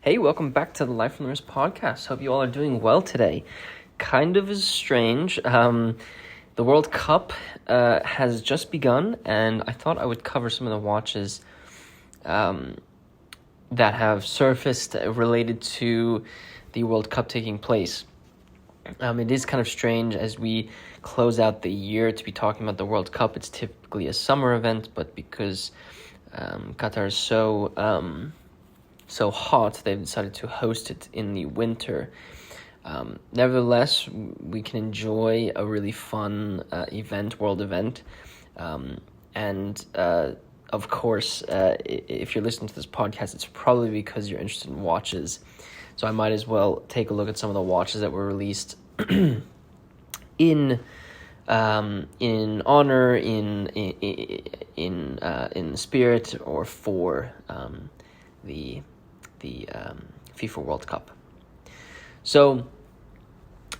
Hey, welcome back to the Life from the Wrist podcast. Hope you all are doing well today. Kind of is strange. The World Cup has just begun, and I thought I would cover some of the watches that have surfaced related to the World Cup taking place. It is kind of strange as we close out the year to be talking about the World Cup. It's typically a summer event, but because Qatar is so hot, they've decided to host it in the winter. Nevertheless, we can enjoy a really fun world event. Of course, if you're listening to this podcast, it's probably because you're interested in watches. So I might as well take a look at some of the watches that were released in honor, in spirit, or for the FIFA World Cup. So,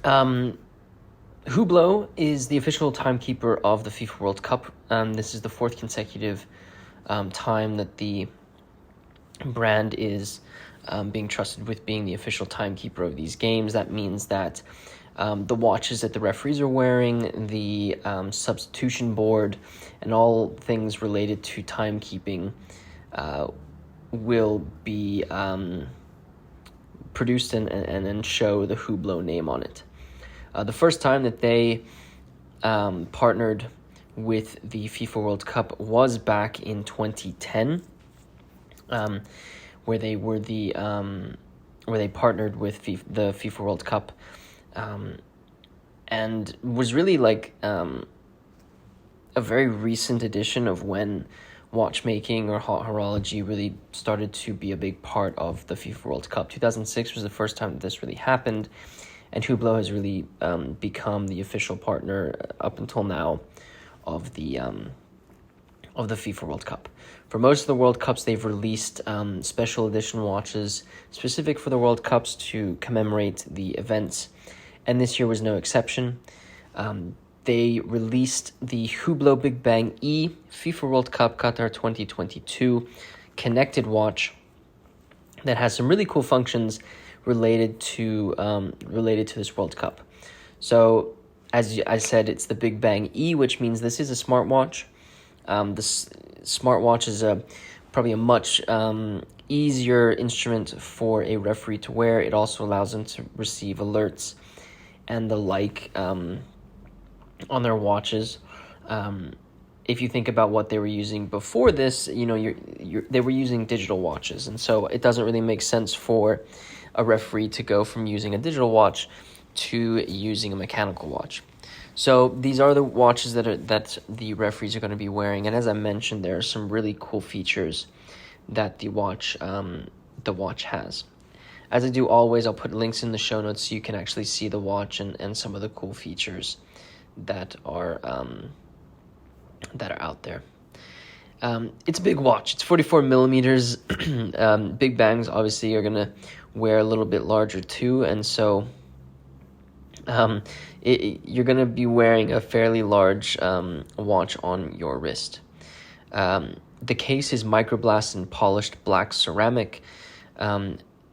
Hublot is the official timekeeper of the FIFA World Cup. This is the fourth consecutive time that the brand is being trusted with being the official timekeeper of these games. That means that the watches that the referees are wearing, the substitution board, and all things related to timekeeping will be produced and show the Hublot name on it. The first time that they partnered with the FIFA World Cup was back in 2010, where they were where they partnered with the FIFA World Cup, and was really like a very recent addition of when watchmaking or horology really started to be a big part of the FIFA World Cup. 2006 was the first time that this really happened, and Hublot has really become the official partner up until now of the FIFA World Cup. For most of the World Cups, they've released special edition watches specific for the World Cups to commemorate the events, and this year was no exception. They released the Hublot Big Bang E FIFA World Cup Qatar 2022 connected watch that has some really cool functions related to this World Cup. So, as I said, it's the Big Bang E, which means this is a smartwatch. This smartwatch is probably a much easier instrument for a referee to wear. It also allows them to receive alerts and the like on their watches. If you think about what they were using before this, they were using digital watches, and so it doesn't really make sense for a referee to go from using a digital watch to using a mechanical watch. So these are the watches that the referees are going to be wearing, and as I mentioned, there are some really cool features that the watch has. As I do always, I'll put links in the show notes so you can actually see the watch and some of the cool features that are out there. It's a big watch. It's 44 millimeters. Big Bangs obviously are gonna wear a little bit larger too, and so you're gonna be wearing a fairly large watch on your wrist. The case is microblasted and polished black ceramic,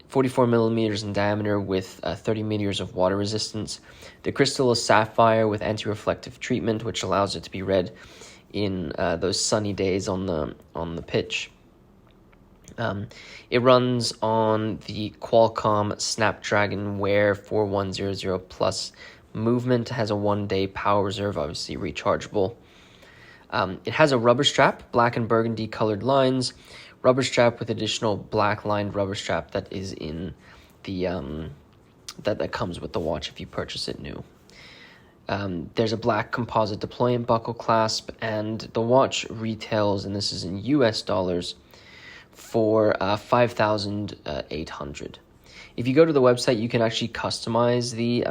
44 millimeters in diameter with 30 meters of water resistance. The crystal is sapphire with anti-reflective treatment, which allows it to be read in those sunny days on the pitch. It runs on the Qualcomm Snapdragon Wear 4100 Plus movement. It has a 1-day power reserve, obviously rechargeable. It has a rubber strap, black and burgundy colored lines, rubber strap with additional black lined rubber strap that is in the that comes with the watch if you purchase it new. There's a black composite deployment buckle clasp, and the watch retails, and this is in US dollars, for $5,800. If you go to the website, you can actually customize the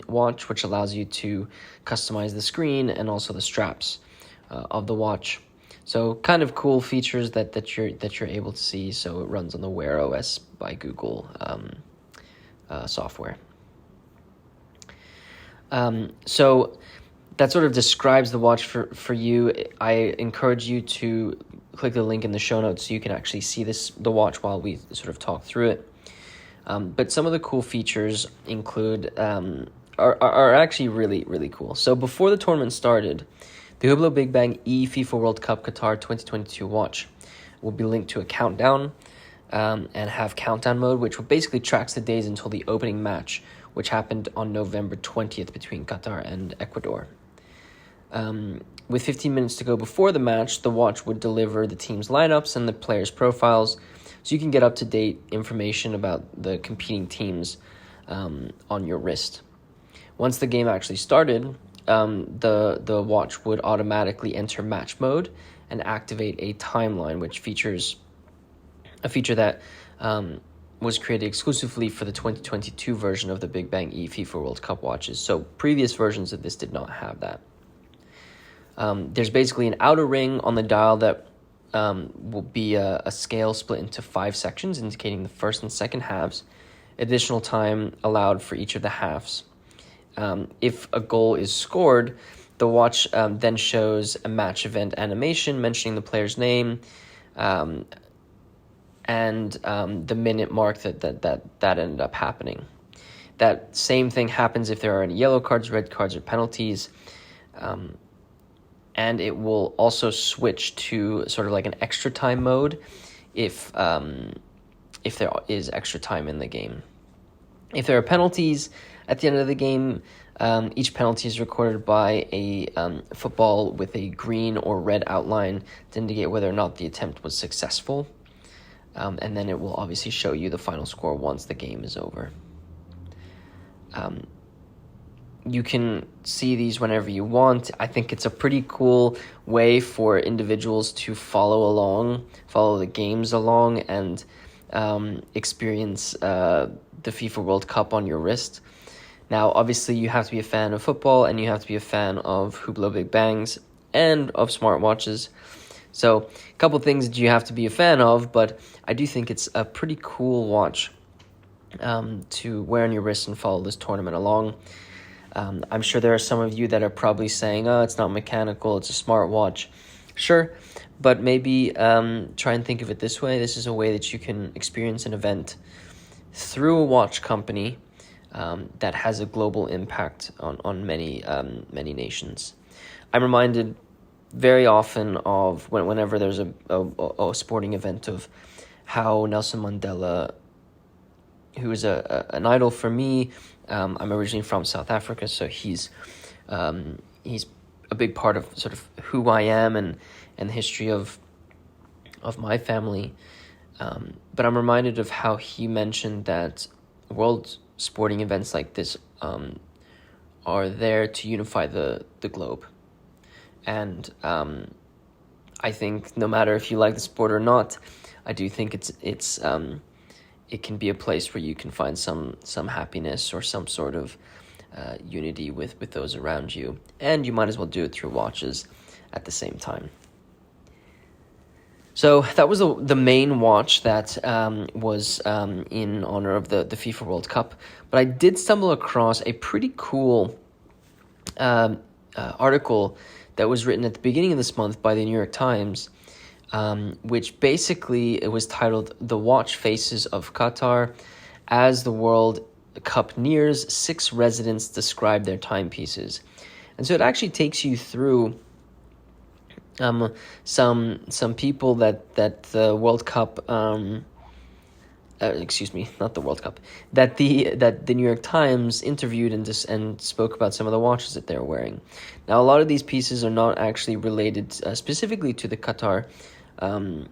watch, which allows you to customize the screen and also the straps of the watch. So kind of cool features that you're able to see. So it runs on the Wear OS by Google software. So that sort of describes the watch for you. I encourage you to click the link in the show notes so you can actually see the watch while we sort of talk through it. But some of the cool features include are actually really, really cool. So before the tournament started, the Hublot Big Bang FIFA World Cup Qatar 2022 watch will be linked to a countdown and have countdown mode, which basically tracks the days until the opening match, which happened on November 20th between Qatar and Ecuador. With 15 minutes to go before the match, the watch would deliver the team's lineups and the players' profiles, so you can get up-to-date information about the competing teams on your wrist. Once the game actually started, the watch would automatically enter match mode and activate a timeline, which features a feature that was created exclusively for the 2022 version of the Big Bang E FIFA World Cup watches. So previous versions of this did not have that. There's basically an outer ring on the dial that will be a scale split into 5 sections, indicating the first and second halves. Additional time allowed for each of the halves. If a goal is scored, the watch then shows a match event animation mentioning the player's name and the minute mark that ended up happening. That same thing happens if there are any yellow cards, red cards, or penalties. And it will also switch to sort of like an extra time mode if there is extra time in the game. If there are penalties at the end of the game, each penalty is recorded by a football with a green or red outline to indicate whether or not the attempt was successful. And then it will obviously show you the final score once the game is over. You can see these whenever you want. I think it's a pretty cool way for individuals to follow the games along, and experience the FIFA World Cup on your wrist. Now, obviously, you have to be a fan of football, and you have to be a fan of Hublot Big Bangs and of smartwatches. So, a couple things that you have to be a fan of, but I do think it's a pretty cool watch to wear on your wrist and follow this tournament along. I'm sure there are some of you that are probably saying, oh, it's not mechanical, it's a smartwatch. Sure, but maybe try and think of it this way. This is a way that you can experience an event through a watch company that has a global impact on many nations. I'm reminded very often of whenever there's a sporting event of how Nelson Mandela, who is an idol for me. I'm originally from South Africa, so he's a big part of sort of who I am and the history of my family. But I'm reminded of how he mentioned that world sporting events like this are there to unify the globe. And I think no matter if you like the sport or not, I do think it can be a place where you can find some happiness or some sort of unity with those around you. And you might as well do it through watches at the same time. So that was the main watch that was in honor of the FIFA World Cup. But I did stumble across a pretty cool article that was written at the beginning of this month by the New York Times, which basically it was titled "The Watch Faces of Qatar." As the World Cup nears, 6 residents describe their timepieces. And so it actually takes you through some people that the World Cup not the World Cup, that the New York Times interviewed and spoke about some of the watches that they're wearing. Now, a lot of these pieces are not actually related specifically to the Qatar to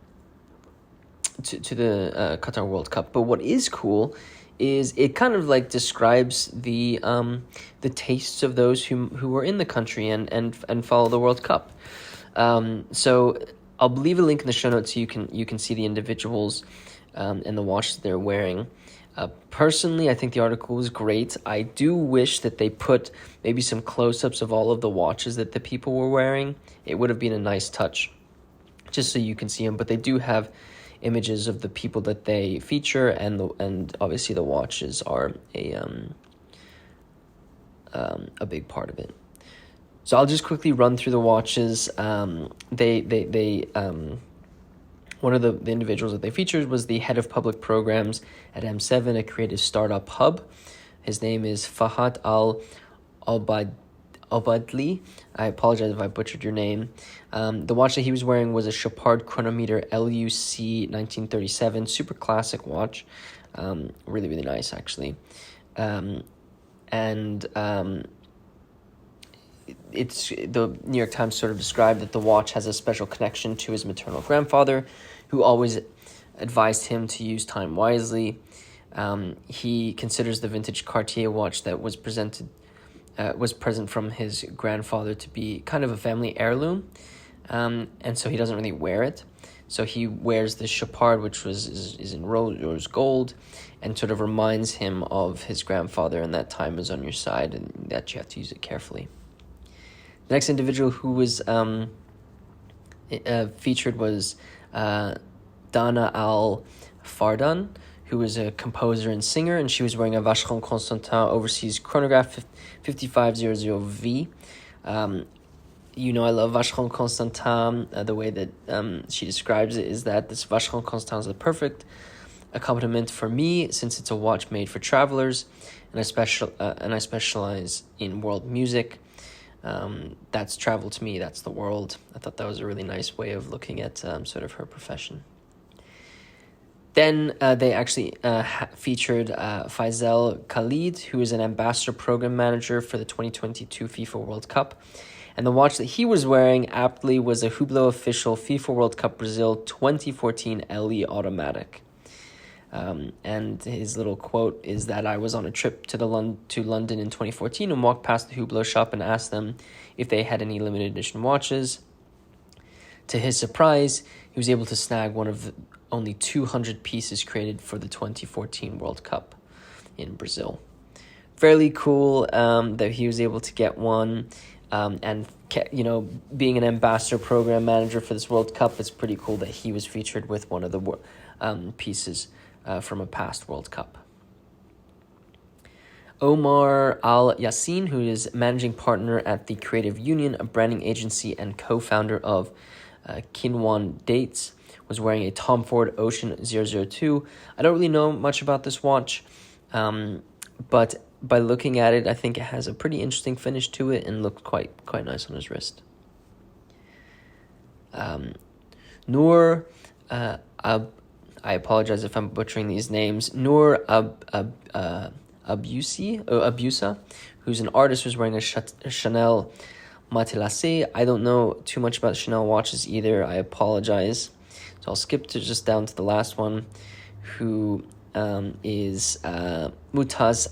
the Qatar World Cup, but what is cool is it kind of like describes the tastes of those who were in the country and follow the World Cup. So I'll leave a link in the show notes so you can see the individuals and the watches they're wearing. Personally, I think the article was great. I do wish that they put maybe some close-ups of all of the watches that the people were wearing. It would have been a nice touch, just so you can see them. But they do have images of the people that they feature, and obviously the watches are a big part of it. So I'll just quickly run through the watches. They One of the individuals that they featured was the head of public programs at M7, a creative startup hub. His name is Fahad Al-Obadli. I apologize if I butchered your name. The watch that he was wearing was a Chopard chronometer LUC 1937, super classic watch. Really, really nice, actually. It's the New York Times sort of described that the watch has a special connection to his maternal grandfather, who always advised him to use time wisely. He considers the vintage Cartier watch that was present from his grandfather to be kind of a family heirloom, and so he doesn't really wear it. So he wears the Chopard, which is in rose gold, and sort of reminds him of his grandfather, and that time is on your side, and that you have to use it carefully. The next individual who was featured was Dana Al-Fardan, who was a composer and singer, and she was wearing a Vacheron Constantin Overseas Chronograph 5500V. I love Vacheron Constantin. The way that she describes it is that this Vacheron Constantin is the perfect accompaniment for me, since it's a watch made for travelers, and I specialize in world music. That's travel to me, that's the world. I thought that was a really nice way of looking at sort of her profession. Then they actually featured Faisal Khalid, who is an ambassador program manager for the 2022 FIFA World Cup. And the watch that he was wearing aptly was a Hublot official FIFA World Cup Brazil 2014 LE automatic. And his little quote is that I was on a trip to London in 2014 and walked past the Hublot shop and asked them if they had any limited edition watches. To his surprise, he was able to snag one of the only 200 pieces created for the 2014 World Cup in Brazil. Fairly cool that he was able to get one. And being an ambassador program manager for this World Cup, it's pretty cool that he was featured with one of the pieces from a past World Cup. Omar Al-Yassin, who is managing partner at the Creative Union, a branding agency and co-founder of Kinwan Dates, was wearing a Tom Ford Ocean 002. I don't really know much about this watch, but by looking at it, I think it has a pretty interesting finish to it and looked quite nice on his wrist. Noor, I apologize if I'm butchering these names. Noor Abusa, who's an artist, was wearing a Chanel Matelassé. I don't know too much about Chanel watches either. I apologize. So I'll skip to just down to the last one, who is Mutaz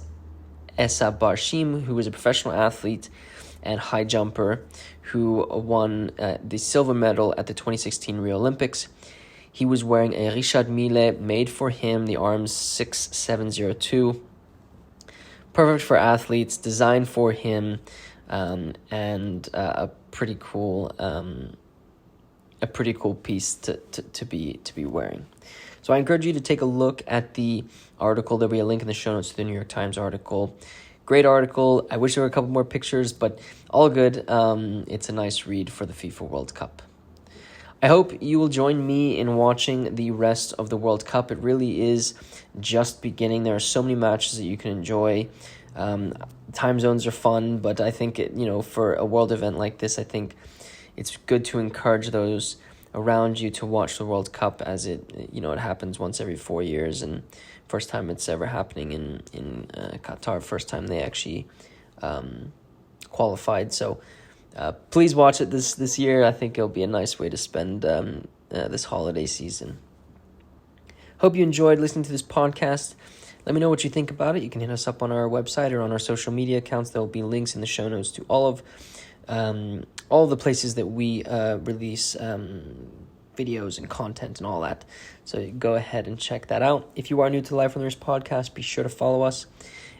Essa Barshim, who was a professional athlete and high jumper who won the silver medal at the 2016 Rio Olympics. He was wearing a Richard Mille made for him, the Arms 6702. Perfect for athletes, designed for him, and a pretty cool piece to be wearing. So I encourage you to take a look at the article. There'll be a link in the show notes to the New York Times article. Great article. I wish there were a couple more pictures, but all good. It's a nice read for the FIFA World Cup. I hope you will join me in watching the rest of the World Cup. It really is just beginning. There are so many matches that you can enjoy. Time zones are fun, but I think for a world event like this, I think it's good to encourage those around you to watch the World Cup, as it happens once every 4 years, and first time it's ever happening in Qatar, first time they actually qualified. So please watch it this year. I think it'll be a nice way to spend this holiday season. Hope you enjoyed listening to this podcast. Let me know what you think about it. You can hit us up on our website or on our social media accounts. There will be links in the show notes to all of the places that we release videos and content and all that. So go ahead and check that out. If you are new to Live from the Wrist podcast, be sure to follow us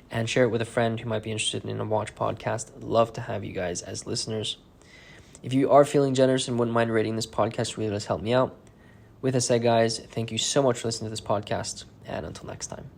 and share it with a friend who might be interested in a watch podcast. I'd love to have you guys as listeners. If you are feeling generous and wouldn't mind rating this podcast, really does help me out. With that said, guys, thank you so much for listening to this podcast, and until next time.